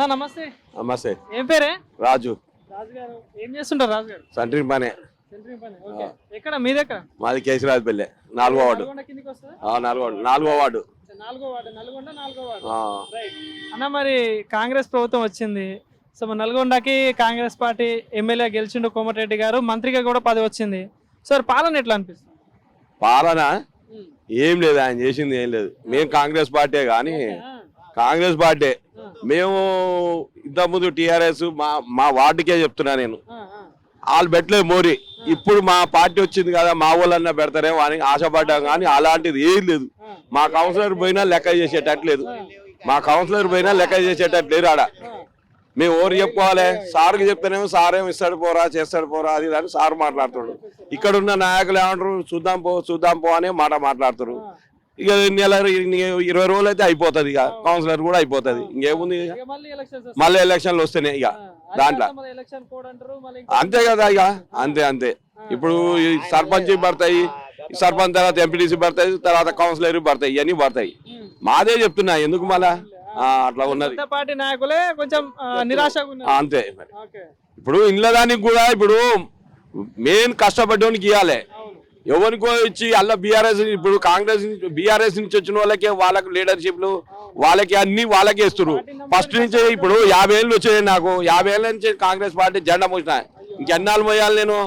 అన్న నమస్తే. నమస్తే. ఏం పేరే? రాజు. రాజు గారు ఏం చేస్తుంటారు? రాజు గారు సెంట్రింగ్ పనే. సెంట్రింగ్ పని. ఓకే. ఎక్కడ మీది? ఎక్కడ? మాది కేశరాజపల్లె, 4వ వార్డు. నల్గొండ కిందికి వస్తుందా? 4వ వార్డు. 4వ వార్డు. నల్గొండ 4వ వార్డు. రైట్. అన్న మరి కాంగ్రెస్ ప్రభుత్వం వచ్చింది. సో మరి నల్గొండకి కాంగ్రెస్ పార్టీ ఎమ్మెల్యే గెలిచిండు కోమటిరెడ్డి గారు, మంత్రిగా కూడా పదవి వచ్చింది. సో పాలన ఎట్లా అనిపిస్తుంది? పాలన ఏం లేదు, ఆయన చేసింది ఏం లేదు. మేము కాంగ్రెస్ పార్టీ కానీ కాంగ్రెస్ పార్టీ మేము ఇంతకుముందు టీఆర్ఎస్ మా వార్డుకే చెప్తున్నా నేను, వాళ్ళు పెట్టలేదు మోరీ. ఇప్పుడు మా పార్టీ వచ్చింది కదా, మా వాళ్ళన్నా పెడతారేమో అని ఆశపడ్డాం కానీ అలాంటిది ఏం లేదు. మా కౌన్సిలర్ పోయినా లెక్క చేసేటట్లేదు, మా కౌన్సిలర్ పోయినా లెక్క చేసేటట్లేరు. ఆడ మేము ఓరు చెప్పుకోవాలి, సార్కి చెప్తేనేమో సారేమో ఇస్తాడు పోరా చేస్తాడు పోరా అది అని సార్ మాట్లాడుతాడు. ఇక్కడ ఉన్న నాయకులు ఏమంటారు, చూద్దాం పో అనే మాట మాట్లాడుతారు. ఇక నెల 20 రోజులు అయితే అయిపోతుంది, ఇక కౌన్సిలర్ కూడా అయిపోతుంది. ఇంకేముంది, మళ్ళీ ఎలక్షన్లు వస్తున్నాయి ఇక దాంట్లో అంతే కదా. ఇక అంతే. ఇప్పుడు సర్పంచ్ పడతాయి, సర్పంచ్ తర్వాత ఎంపీటీసీ పడతాయి, తర్వాత కౌన్సిలర్ పడతాయి, ఇవన్నీ పడతాయి. మాదే చెప్తున్నా ఎందుకు మళ్ళా అట్లా ఉన్నది. పార్టీ నాయకులే కొంచెం నిరాశ అంతే. ఇప్పుడు ఇంట్లో దానికి కూడా ఇప్పుడు మెయిన్ కష్టపడ్డానికి ఇవ్వాలి. ఎవరికో ఇచ్చి అలా బీఆర్ఎస్, ఇప్పుడు కాంగ్రెస్ బీఆర్ఎస్ నుంచి వచ్చిన వాళ్ళకి లీడర్షిప్లు వాళ్ళకి అన్ని వాళ్ళకే ఇస్తారు. ఫస్ట్ నుంచి ఇప్పుడు 50 ఏళ్ళు వచ్చాయి నాకు, 50 ఏళ్ళ నుంచి కాంగ్రెస్ పార్టీ జెండా మోసిన. ఇంకెన్నాళ్ళు మోయాలి నేను,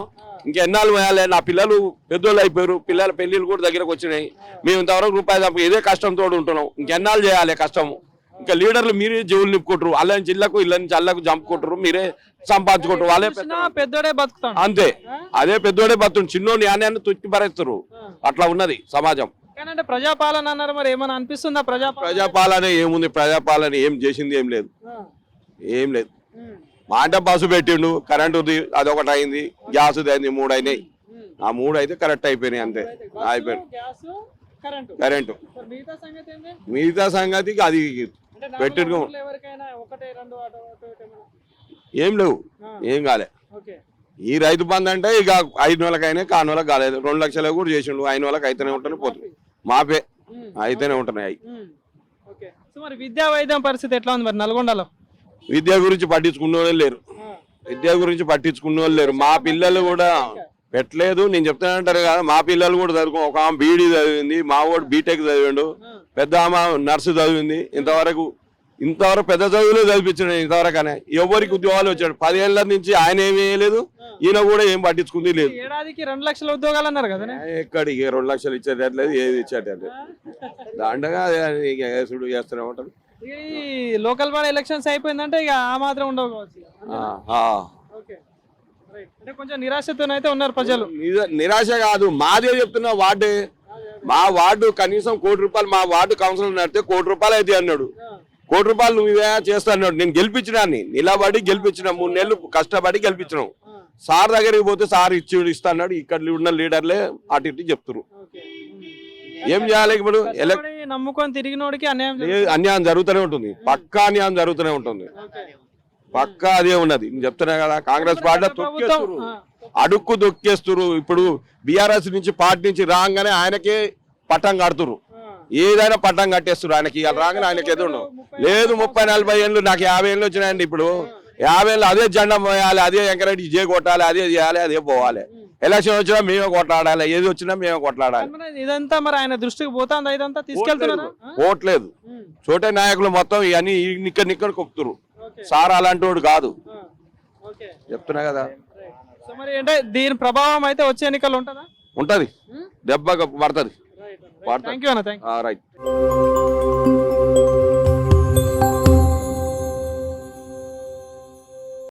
ఇంకెన్నాళ్ళు మోయాలి? నా పిల్లలు పెద్దోళ్ళు అయిపోయారు, పిల్లల పెళ్లిళ్ళు కూడా దగ్గరకు వచ్చినాయి. మేము ఇంతవరకు రూపాయి తప్ప ఇదే కష్టంతో ఉంటున్నాం. ఇంకెన్నాళ్ళు చేయాలి కష్టము? ఇంకా లీడర్లు మీరే జేవులు నింపుకుంటారు, అల్ల నుంచి ఇళ్లకు ఇళ్ళ నుంచి అల్లకు చంపుకుంటారు, మీరే సంపాదించుకుంటారు. వాళ్ళే పెద్దోడే బతుకుతాడు అంతే. అదే పెద్దోడే బతుడు, చిన్నోని న్యాయాన్ని తొక్కి పరేస్తారు. అట్లా ఉన్నది సమాజం. అంటే ప్రజాపాలన అన్నారు, మరి ఏమైనా అనిపిస్తుందా? ప్రజాపాలన ఏముంది, ప్రజాపాలన ఏం చేసింది ఏం లేదు. మా అంటే బస్సు పెట్టిండు, కరెంటుది అదొకటి అయింది, గ్యాస్ అయింది, 3 అయినాయి. ఆ 3 అయితే కరెక్ట్ అయిపోయినాయి, అంతే అయిపోయింది. కరెంటు మిగతా సంగతికి అది పెట్టిన ఏం లేవు, ఏం కాలే. ఈ రైతు బంధు అంటే ఇక 5 నెలలకైనా 6 నెలలకు కాలేదు, 2 లక్షలు కూడా చేసిండు. 5 నెలలకు అయితేనే ఉంటేనే పోతుంది, మాపే అయితేనే ఉంటున్నాయి. మరి విద్యా వైద్యం పరిస్థితి ఎట్లా ఉంది మరి నల్గొండలో? విద్య గురించి పట్టించుకునే వాళ్ళు లేరు. మా పిల్లలు కూడా పెట్టలేదు. నేను చెప్తానంటారు కదా, మా పిల్లలు కూడా చదువుకో, ఒక ఆమె బీఈడీ చదివింది, మా వాడు బీటెక్ చదివాడు, పెద్ద ఆమె నర్సు చదివింది. ఇంతవరకు పెద్ద చదువులే చదివించాడు. ఇంతవరకనే ఎవరికి ఉద్యోగాలు వచ్చాడు. 10 ఏళ్ల నుంచి ఆయన ఏమీ వేయలేదు, ఈయన కూడా ఏం పట్టించుకుంది లేదు. ఏడాదికి 2 లక్షల ఉద్యోగాలు అన్నారు కదా, ఎక్కడికి 2 లక్షలు ఇచ్చేటట్లేదు, ఏది ఇచ్చేటట్లేదు. దాండగా వేసుడు చేస్తూనే ఉంటారు. ఈ లోకల్ బాడీ ఎలక్షన్స్ అయిపోయిందంటే ఇక ఆ మాత్రం ఉండవు కావచ్చు. అంటే కొంచెం నిరాశతోనైతే ఉన్నారు ప్రజలు. నిరాశ కాదు, మాదే చెప్తున్నా. మా వార్డు కనీసం ₹1 మా వార్డు కౌన్సిలర్ నడితే ₹1 అయితే అన్నాడు. ₹1 నువ్వు ఇవే చేస్తా అన్నాడు. నేను గెలిపించినాన్ని, నిలబడి గెలిపించిన, 3 నెలలు కష్టపడి గెలిపించినాం. సార్ దగ్గరికి పోతే సార్ ఇస్తా అన్నాడు. ఇక్కడ ఉన్న లీడర్లే అటు ఇటు చెప్తున్నారు. ఏం చేయాలి ఇప్పుడు? నమ్ముకొని తిరిగినోడికి అన్యాయం జరుగుతూనే ఉంటుంది, పక్కా అన్యాయం జరుగుతూనే ఉంటుంది, పక్కా అదే ఉన్నది. నేను చెప్తున్నా కదా, కాంగ్రెస్ పార్టీ తొక్కేస్తురు, అడుక్కు దొక్కేస్తురు. ఇప్పుడు బీఆర్ఎస్ నుంచి పార్టీ నుంచి రాగానే ఆయనకే పట్టం కడుతురు, ఏదైనా పట్టం కట్టేస్తారు ఆయనకి. ఇవాళ రాగానే ఆయనకి ఎదురు లేదు. 30-40 ఏళ్ళు, నాకు 50 ఏళ్ళు వచ్చినాయండి. ఇప్పుడు 50 ఏళ్ళు అదే జెండా పోయాలి, అదే ఎంకరేజ్ కొట్టాలి, అదే చేయాలి, అదే పోవాలి. ఎలక్షన్ వచ్చినా మేమే కొట్లాడాలి, ఏది వచ్చినా మేమే కొట్లాడాలి. ఇదంతా మరి ఆయన దృష్టికి పోతుందా? ఇదంతా తీసుకెళ్తున్నారు. పోవట్లేదు. చోటే నాయకులు మొత్తం ఇవన్నీ నిక్కడ కొక్కుతురు. సార్ అలాంటి వాడు కాదు, చెప్తున్నా కదా. మరి అంటే దీని ప్రభావం అయితే వచ్చే ఎన్నికలు ఉంటది, దెబ్బ పడుతుంది. థ్యాంక్ యూ అన్న. రైట్.